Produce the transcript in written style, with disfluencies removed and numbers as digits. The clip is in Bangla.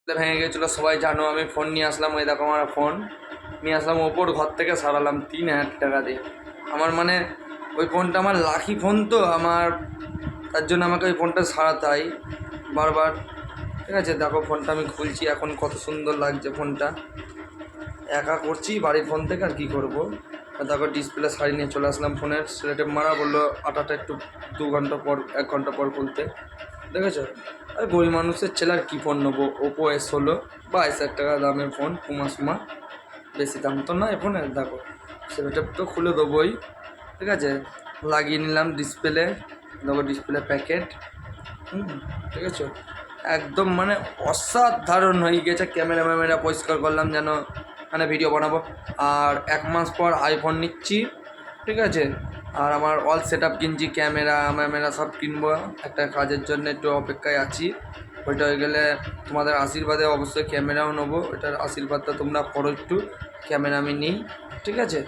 ভেঙে গেছিলো সবাই জানো। আমি ফোন নিয়ে আসলাম, ওই দেখো আমার ফোন নিয়ে আসলাম, ওপর ঘর থেকে সারালাম 3,000 টাকা দিয়ে। আমার মানে ওই ফোনটা আমার লাকি ফোন তো আমার, তার জন্য আমাকে ওই ফোনটা সারাতে হয় বারবার। ঠিক আছে, দেখো ফোনটা আমি খুলছি এখন, কত সুন্দর লাগছে ফোনটা। একা করছি বাড়ির ফোন থেকে, আর কী করবো। আর দেখো ডিসপ্লে সারি নিয়ে চলে আসলাম ফোনের, সেলেটে মারা বললো আটাটা একটু 2 ঘন্টা পর 1 ঘন্টা পর খুলতে। দেখেছো, আর গরিব মানুষের ছেলে আর কী ফোন নেবো, ওপো S16 22,000 টাকা দামের ফোন, পুমা সুমা, বেশি দাম তো না এই ফোনের। দেখো সেটা তো খুলে দেবোই। ঠিক আছে, লাগিয়ে নিলাম ডিসপ্লে, দেখো ডিসপ্লে প্যাকেট। ঠিক আছে, একদম মানে অসাধারণ হয়ে গেছে। ক্যামেরা ম্যামেরা পরিষ্কার করলাম যেন মানে ভিডিও বানাবো। আর 1 মাস পর আইফোন নিচ্ছি। ঠিক আছে, আর আমার অল সেট আপ কিনছি, ক্যামেরা ম্যামেরা সব কিনবো একটা কাজের জন্য, একটু অপেক্ষায় আছি। ওইটা হয়ে গেলে তোমাদের আশীর্বাদে অবশ্যই ক্যামেরাও নেবো, ওইটার আশীর্বাদটা তোমরা করো একটু, ক্যামেরা আমি নিই। ঠিক আছে,